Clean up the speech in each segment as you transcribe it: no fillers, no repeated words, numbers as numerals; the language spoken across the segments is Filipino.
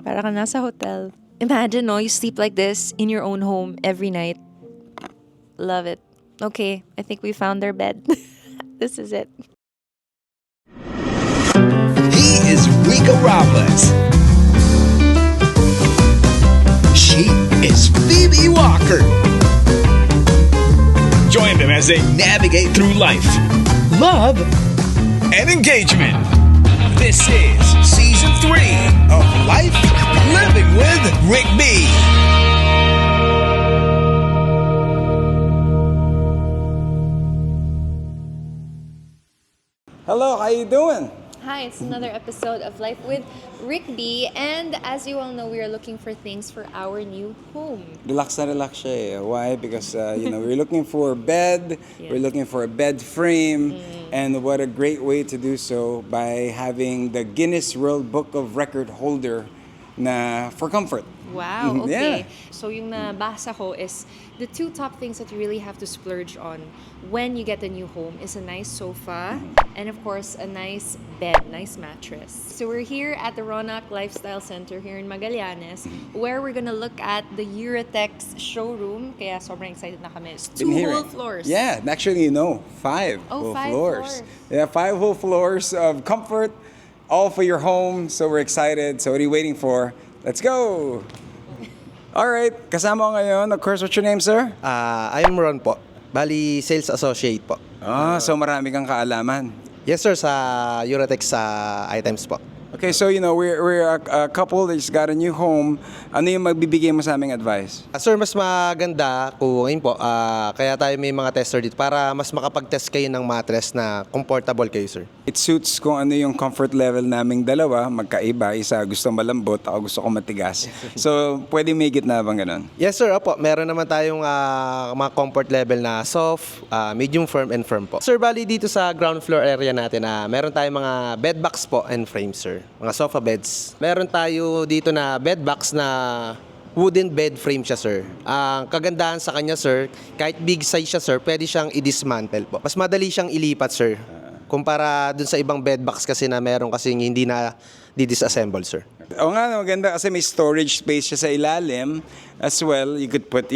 Para ka nasa hotel. Imagine, no, you sleep like this in your own home every night. Love it. Okay, I think we found our bed. This is it. He is Rika Robles. She is Phoebe Walker. Join them as they navigate through life, love, and engagement. This is Season 3 of Life Living with Rick B. Hello, how you doing? Hi, it's another episode of Life with Rick B. And as you all know, we are looking for things for our new home. Relax na relax siya eh. Why? Because, we're looking for a bed, Yeah. we're looking for a bed frame, and what a great way to do so by having the Guinness World Book of Record holder na for comfort. Wow, Mhm, okay. yeah. So yung nabasa ko is the two top things that you really have to splurge on when you get a new home is a nice sofa and of course a nice bed, nice mattress. So we're here at the Ronak Lifestyle Center here in Magallanes where we're gonna look at the Eurotex showroom. Kaya sobrang excited na kami. It's Been two hearing. whole floors. Yeah, and actually, 5 Oh, whole 5 floors. floors. Yeah, 5 whole floors of comfort, all for your home. So we're excited. So what are you waiting for? Let's go! All right, kasama ko ngayon. Of course, what's your name, sir? I'm Ron po. Bali, sales associate po. So marami kang kaalaman. Yes sir, sa Eurotex items po. Okay, so we're a couple that just got a new home. Ano yung magbibigay mo sa aming advice? Sir, mas maganda kung ngayon po, kaya tayo may mga tester dito para mas makapag-test kayo ng mattress na comfortable kayo, sir. It suits kung ano yung comfort level naming dalawa, magkaiba. Isa gusto malambot, ako gusto ko matigas. So, pwede may gitna bang ganun? Yes sir, opo. Meron naman tayong mga comfort level na soft, medium firm and firm po. Sir, bali dito sa ground floor area natin, meron tayong mga bed box po and frame, sir. Mga sofa beds. Meron tayo dito na bed box na wooden bed frame siya, sir. Ang kagandahan sa kanya, sir, kahit big size siya, sir, pwede siyang i-dismantle po. Mas madali siyang ilipat, sir. Kumpara dun sa ibang bed box kasi na meron kasing hindi na di-disassemble, sir. Oo nga, maganda kasi may storage space siya sa ilalim. As well, you could put,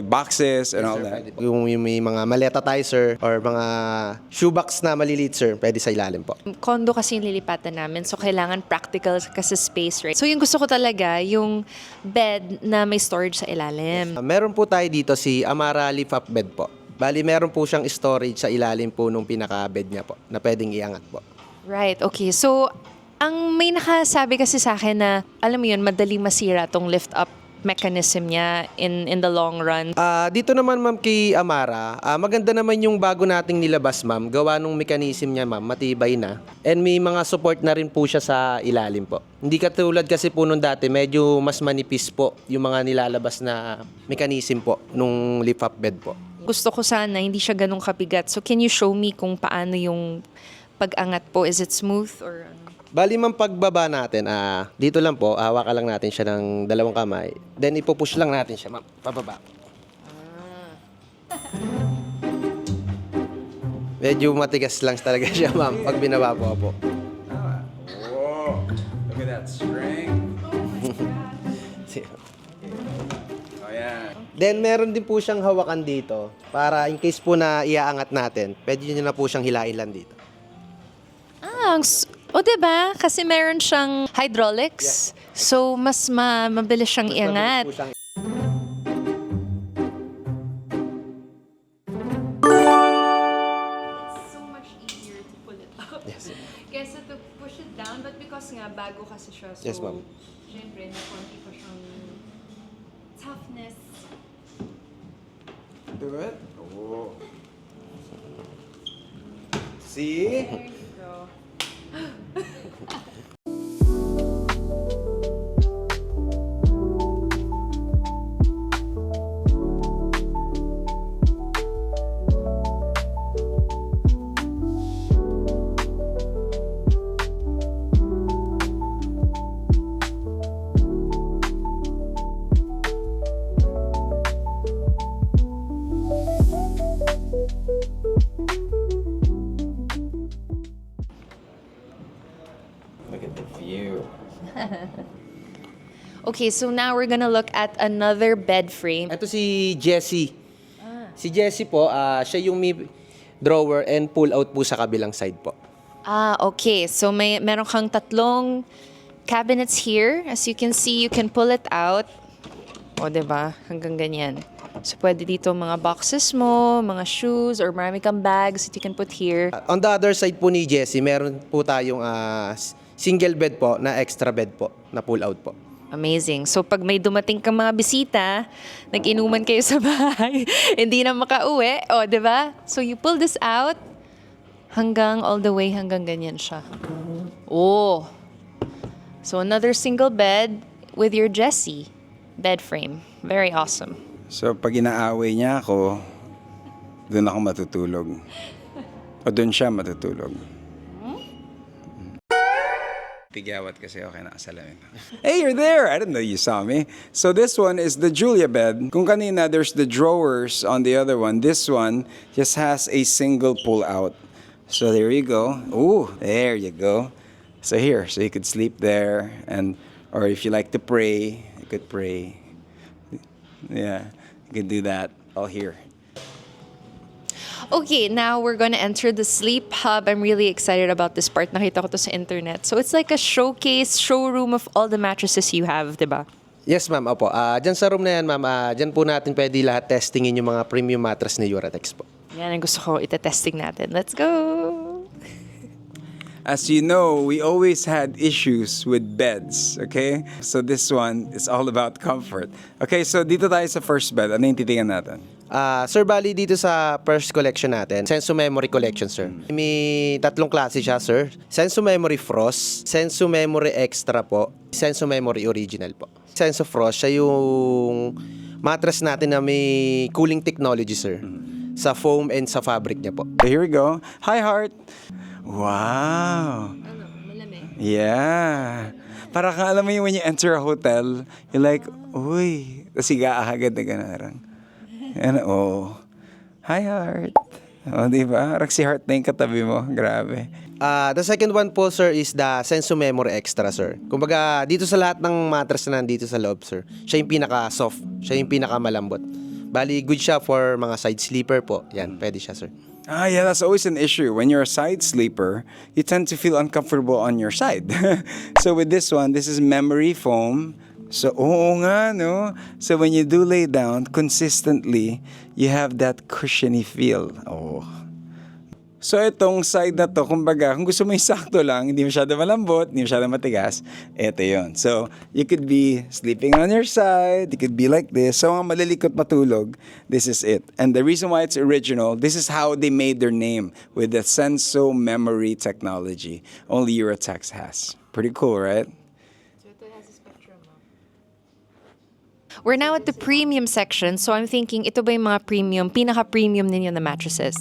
boxes and all that. Yung may mga maleta tayo, sir, or mga shoebox na maliliit, sir, pwede sa ilalim po. Condo kasi yung lilipatan namin, so kailangan practical kasi space, right? So yung gusto ko talaga, yung bed na may storage sa ilalim. Meron po tayo dito si Amara Lift Up Bed po. Bali, meron po siyang storage sa ilalim po nung pinaka-bed niya po, na pwedeng iangat po. Right, okay. So, ang may nakasabi kasi sa akin na, alam mo yun, madaling masira tong lift-up mechanism niya in the long run. Dito naman, ma'am, kay Amara, maganda naman yung bago nating nilabas, ma'am. Gawa nung mechanism niya, ma'am, matibay na. And may mga support na rin po siya sa ilalim po. Hindi katulad kasi po nung dati, medyo mas manipis po yung mga nilalabas na mechanism po nung lift-up bed po. Gusto ko sana, hindi siya ganun kabigat. So, can you show me kung paano yung pag-angat po? Is it smooth or ano? Bali, ma'am, pagbaba natin, dito lang po, hawakan lang natin siya ng dalawang kamay. Then, ipupush lang natin siya, ma'am, pababa. Medyo matigas lang talaga siya, ma'am, pag binaba po. Whoa, look at that strength. Oh, yeah. Then, meron din po siyang hawakan dito para in case po na iaangat natin, pwede nyo na po siyang hilain lang dito. Diba? Kasi meron siyang hydraulics. So, mas mabilis siyang iangat. Mabilis po siyang So much easier to pull it up. Yes. Kesa to push it down. But because nga, bago kasi siya. So, Yes, ma'am. syempre, may konti pa siyang toughness. Do it. Oh. See? There you go. Look at the view. Okay, so now we're gonna look at another bed frame. Ito si Jessie. Si Jessie po, siya yung may drawer and pull out po sa kabilang side po. Okay. So meron kang tatlong cabinets here. As you can see, you can pull it out. O, diba? Hanggang ganyan. So, pwede dito mga boxes mo, mga shoes, or marami kang bags that you can put here. On the other side po ni Jessie, meron po tayong single bed po na extra bed po na pull out po. Amazing. So, pag may dumating kang mga bisita, nag-inuman kayo sa bahay, hindi na makauwi, o, diba? So, you pull this out, all the way, hanggang ganyan siya. Oh! So, another single bed with your Jessie bed frame. Very awesome. So, pag inaaway niya ako, doon ako matutulog. O doon siya matutulog. Tigawat kasi okay na kasalamin. Hey, you're there! I didn't know you saw me. So this one is the Julia bed. Kung kanina there's the drawers on the other one, this one just has a single pull out. So there you go. Ooh, there you go. So here, so you could sleep there, or if you like to pray, you could pray. Yeah, you could do that all here. Okay, now we're gonna enter the sleep hub. I'm really excited about this part. Nakita ko to sa internet. So it's like a showroom of all the mattresses you have, diba? Yes, ma'am. Opo. Diyan sa room na yan, ma'am, diyan po natin pwede lahat testingin yung mga premium mattress ni Uratex po. Yan ang gusto ko itetesting natin. Let's go! As you know, we always had issues with beds, okay? So this one is all about comfort. Okay, so dito tayo sa first bed. Ano yung titingnan natin? Sir, bali dito sa first collection natin, Sensu Memory Collection, sir. May tatlong klase siya, sir. Sensu Memory Frost, Sensu Memory Extra po, Sensu Memory Original po. Sensu Frost, siya yung mattress natin na may cooling technology, sir. Sa foam and sa fabric niya po. So here we go. Hi, Heart. Wow. Ano? Malamig? Yeah. Para kang alam mo yung when you enter a hotel, you're like, uy, tapos agad na gano'n. Ano, oh. Hi, Heart. O, diba? Parang si Heart na yung katabi mo. Grabe. The second one po, sir, is the Sensu Memory Extra, sir. Kumbaga, dito sa lahat ng mattress na nandito sa loob, sir, siya yung pinaka-soft, siya yung pinaka-malambot. Bali, good siya for mga side sleeper po. Yan, pwede siya, sir. Yeah, that's always an issue. When you're a side sleeper, you tend to feel uncomfortable on your side. So with this one, this is memory foam. So, oo nga, no? So when you do lay down, consistently, you have that cushiony feel. Oh. So itong side na to, kumbaga, kung gusto mo yung sakto lang, hindi masyado malambot, hindi masyado matigas, eto yun. So you could be sleeping on your side, you could be like this. So ang malilikot matulog, this is it. And the reason why it's original, this is how they made their name with the Senso memory technology. Only Uratex has. Pretty cool, right? We're now at the premium section. So I'm thinking, ito ba yung mga pinaka-premium ninyo na mattresses?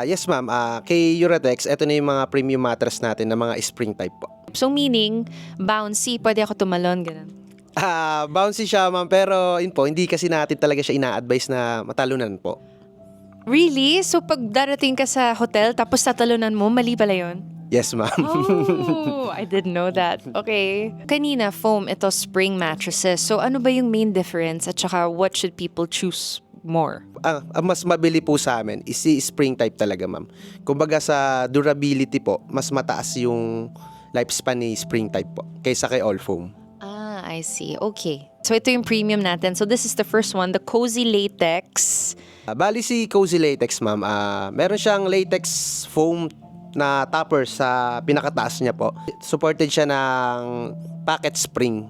Yes, ma'am. Kay Uratex, ito na yung mga premium mattress natin na mga spring type po. So meaning, bouncy, pwede ako tumalon, ganun. Bouncy siya, ma'am, pero yun po, hindi kasi natin talaga siya ina-advise na matalunan po. Really? So pag darating ka sa hotel, tapos tatalunan mo, mali pala yun? Yes, ma'am. Oh, I didn't know that. Okay. Kanina, foam, ito spring mattresses. So ano ba yung main difference at saka what should people choose more? Ang mas mabili po sa amin is si spring type talaga, ma'am. Kumbaga sa durability po, mas mataas yung lifespan ni spring type po kaysa kay all foam. I see. Okay. So ito yung premium natin. So this is the first one, the Cozy Latex. Bali si Cozy Latex, ma'am, meron siyang latex foam na topper sa pinakataas niya po. Supported siya ng pocket spring.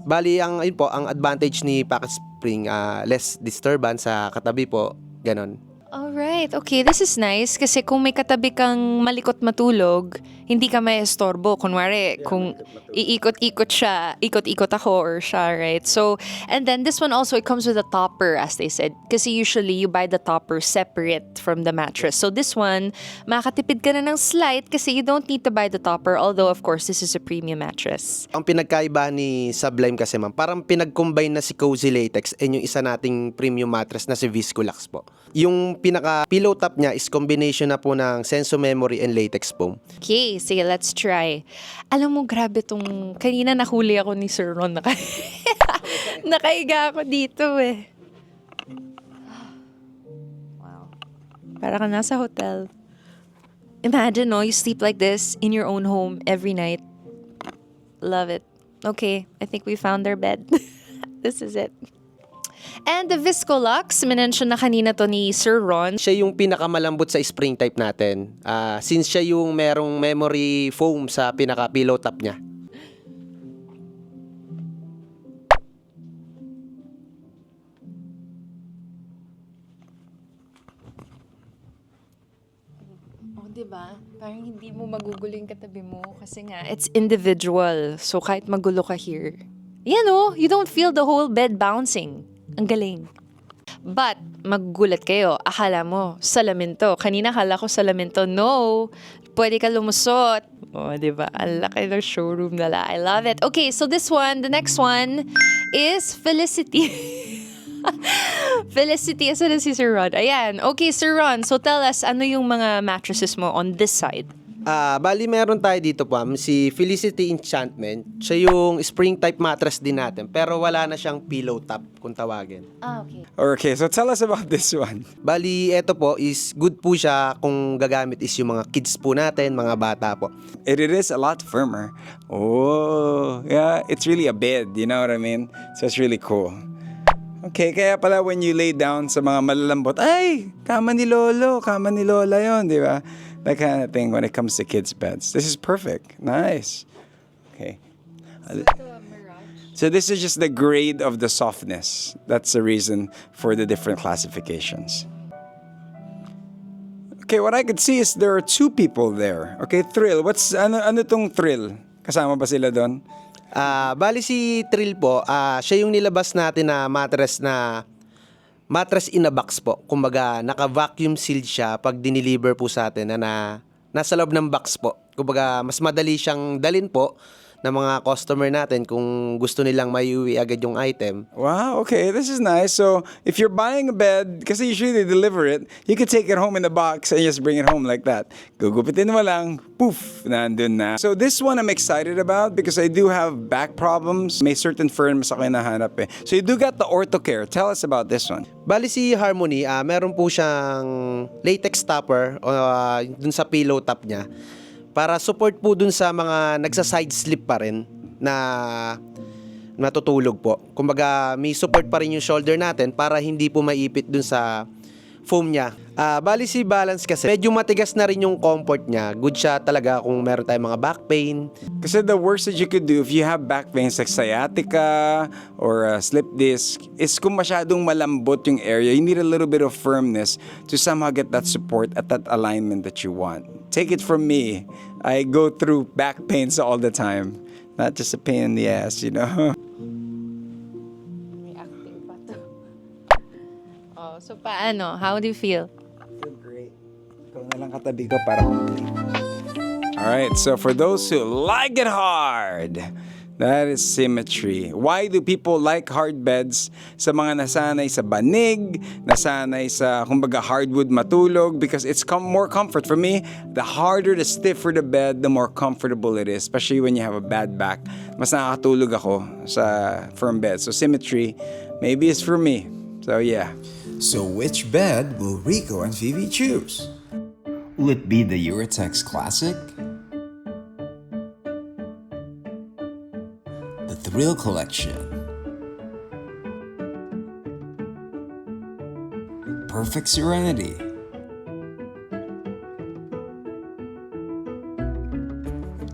Bali, ang advantage ni pocket spring, less disturbance sa katabi po, ganon. Alright, okay, this is nice kasi kung may katabi kang malikot matulog, hindi ka may estorbo. Kunwari, kung iikot-ikot siya, ikot-ikot ako or siya, right? So, and then this one also, it comes with a topper, as they said. Kasi usually, you buy the topper separate from the mattress. So this one, makakatipid ka na ng slight kasi you don't need to buy the topper. Although, of course, this is a premium mattress. Ang pinagkaiba ni Sublime kasi, ma'am, parang pinag-combine na si Cozy Latex and yung isa nating premium mattress na si Viscolax po. Yung pinaka pillow top niya is combination na po ng Senso Memory and Latex foam. Okay, Okay, sige, let's try. Alam mo, grabe tong... Kanina nahuli ako ni Sir Ron. Nakaiga ako dito eh. Wow. Para ka nasa hotel. Imagine, no, you sleep like this in your own home every night. Love it. Okay, I think we found our bed. This is it. And the Viscolux, minention na kanina to ni Sir Ron. Siya yung pinakamalambot sa spring type natin. Since siya yung merong memory foam sa pinaka-pillow top niya. Oh, diba? Parang hindi mo magugulo yung katabi mo kasi nga, it's individual. So kahit magulo ka here, you don't feel the whole bed bouncing. Ang galing. But, magugulat kayo. Akala mo, salamin to. Kanina akala ko salamin to. No! Pwede ka lumusot. Oh, diba? Ang laki ng showroom nila. I love it. Okay, so this one, the next one is Felicity. Felicity, asa na si Sir Ron? Ayan. Okay, Sir Ron, so tell us, ano yung mga mattresses mo on this side? Bali meron tayo dito po, si Felicity Enchantment. Siya yung spring type mattress din natin, pero wala na siyang pillow top kung tawagin. Okay. Okay, so tell us about this one. Bali, eto po is good po siya kung gagamit is yung mga kids po natin, mga bata po. It is a lot firmer. Oh, yeah, it's really a bed, you know what I mean? So it's really cool. Okay, kaya pala when you lay down sa mga malalambot, ay, kama ni Lolo, kama ni Lola yun, di ba? That kind of thing when it comes to kids' beds. This is perfect. Nice. Okay. So this is just the grade of the softness. That's the reason for the different classifications. Okay, what I could see is there are two people there. Okay, Thrill. Ano tong Thrill? Kasama ba sila doon? Bali si Trill po, siya yung nilabas natin na mattress in a box po. Kumbaga, naka-vacuum sealed siya pag dineliver po sa atin na nasa loob ng box po. Kumbaga, mas madali siyang dalin po ng mga customer natin kung gusto nilang maiuwi agad yung item. Wow, okay, this is nice. So, if you're buying a bed, kasi usually they deliver it, you could take it home in the box and just bring it home like that. Gugupitin mo lang, poof, nandun na. So, this one I'm excited about because I do have back problems. May certain firms ako hinahanap eh. So, you do got the OrthoCare. Tell us about this one. Bali si Harmony, meron po siyang latex topper dun sa pillow top niya. Para support po dun sa mga nagsa-side slip pa rin na natutulog po. Kumbaga, may support pa rin yung shoulder natin para hindi po maipit dun sa foam niya. Bali si Balance kasi, medyo matigas na rin yung comfort niya. Good siya talaga kung meron tayong mga back pain. Kasi the worst that you could do if you have back pains like sciatica or slip disc is kung masyadong malambot yung area, you need a little bit of firmness to somehow get that support at that alignment that you want. Take it from me. I go through back pains all the time. Not just a pain in the ass, you know? May acting pa to. Oh, so paano? How do you feel? I feel great. Ikaw na lang katabi ko para complete. Alright, so for those who like it hard, that is Symmetry. Why do people like hard beds? Sa mga nasanay sa banig, nasanay sa, kumbaga, hardwood matulog, because it's more comfort. For me, the harder, the stiffer the bed, the more comfortable it is, especially when you have a bad back. Mas nakakatulog ako sa firm bed. So Symmetry, maybe it's for me. So yeah. So which bed will Rico and Phoebe choose? Will it be the Eurotex Classic? The Thrill Collection? Perfect Serenity?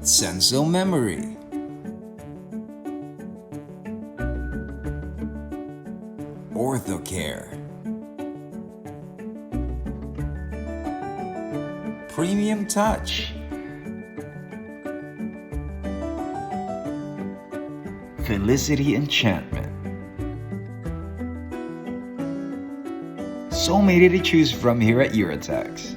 Senso Memory? OrthoCare? Premium Touch? Felicity Enchantment? So many to choose from here at Eurotex.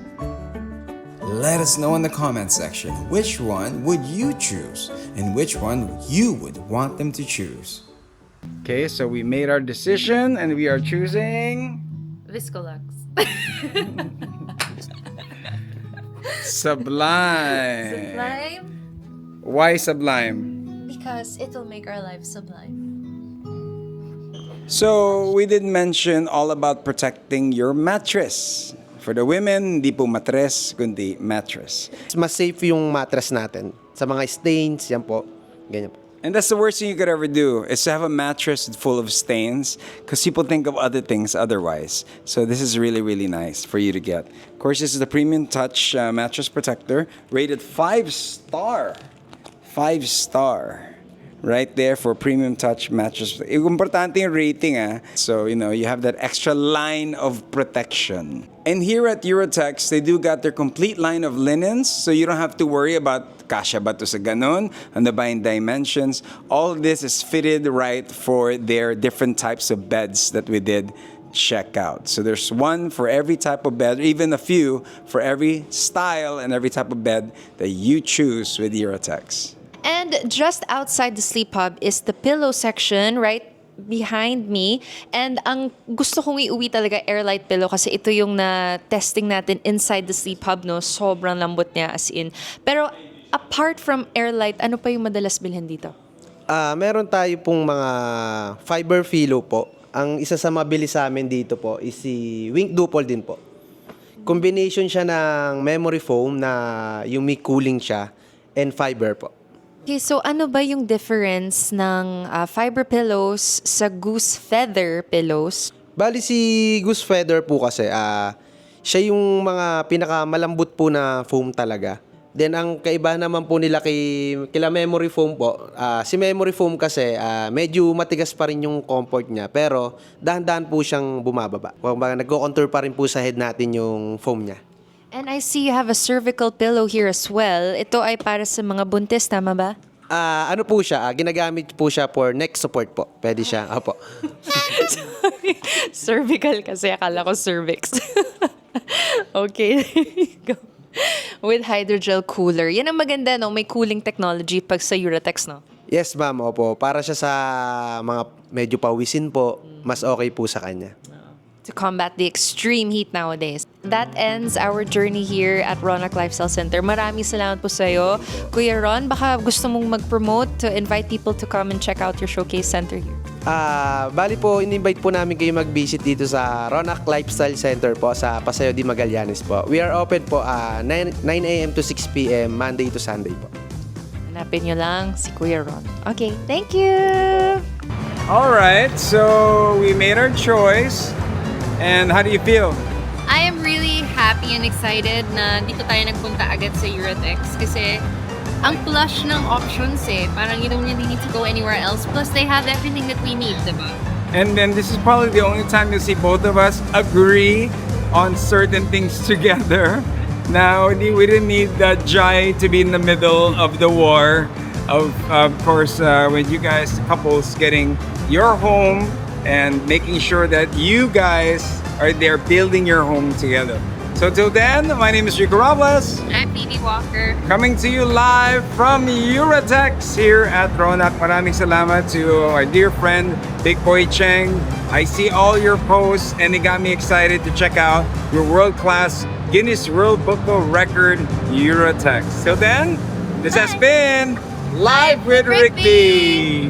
Let us know in the comment section which one would you choose and which one you would want them to choose. Okay, so we made our decision and we are choosing... Viscolux. Sublime. Sublime? Why sublime? Because it will make our life sublime. So, we did mention all about protecting your mattress. For the women, hindi po matres, kundi mattress. Mas safe yung mattress natin. Sa mga stains, yan po. Ganyan po. And that's the worst thing you could ever do, is to have a mattress full of stains, because people think of other things otherwise. So this is really, really nice for you to get. Of course, this is the Premium Touch Mattress Protector, rated 5-star. 5-star. Right there for Premium Touch Mattress. Importante yung rating, ah. So, you know, you have that extra line of protection. And here at Eurotex, they do got their complete line of linens, so you don't have to worry about kasya ba to sa ganon, ano ba yung dimensions. All of this is fitted right for their different types of beds that we did check out. So there's one for every type of bed, or even a few for every style and every type of bed that you choose with Eurotex. And just outside the sleep hub is the pillow section right behind me. And ang gusto kong iuwi talaga airlight pillow kasi ito yung na-testing natin inside the sleep hub, no? Sobrang lambot niya as in. Pero apart from airlight, ano pa yung madalas bilhin dito? Meron tayo pong mga fiber pillow po. Ang isa sa mabili sa amin dito po is si Wink Dupol din po. Combination siya ng memory foam na yung may cooling siya and fiber po. Okay, so ano ba yung difference ng fiber pillows sa goose feather pillows? Bali si Goose Feather po kasi, siya yung mga pinakamalambot po na foam talaga. Then ang kaibahan naman po nila kila memory foam po, si memory foam kasi medyo matigas pa rin yung comfort niya, pero dahan-dahan po siyang bumababa. Nagko-contour pa rin po sa head natin yung foam niya. And I see you have a cervical pillow here as well. Ito ay para sa mga buntis, tama ba? Ano po siya, ginagamit po siya for neck support po. Pwede siya, opo. Sorry. Cervical kasi akala ko cervix. Okay, there you go. With hydrogel cooler. Yan ang maganda, no? May cooling technology pag sa Eurotex, no? Yes, ma'am, opo. Para siya sa mga medyo pawisin po, mas okay po sa kanya. To combat the extreme heat nowadays. That ends our journey here at Ronak Lifestyle Center. Maraming salamat po sa'yo. Kuya Ron, baka gusto mong mag-promote to invite people to come and check out your showcase center here. Bali po, in-invite po namin kayo mag-visit dito sa Ronak Lifestyle Center po sa Paseo de Magallanes po. We are open po 9 a.m. to 6 p.m. Monday to Sunday po. Hanapin nyo lang si Kuya Ron. Okay, thank you! Alright, so we made our choice. And how do you feel? I am really happy and excited na dito tayo nagpunta agad sa Eurotex kasi ang plush ng options eh. Parang you don't really need to go anywhere else. Plus, they have everything that we need, diba? And then this is probably the only time you'll see both of us agree on certain things together. Now, we didn't need Jai to be in the middle of the war. Of course, with you guys, couples getting your home and making sure that you guys are there building your home together. So till then, my name is Rico Robles. I'm Phoebe Walker. Coming to you live from Eurotex here at Ronak. Maraming salamat to our dear friend, Big Boy Cheng. I see all your posts and it got me excited to check out your world-class Guinness World Book of Record Eurotex. Till then, this has been Live with Rick B.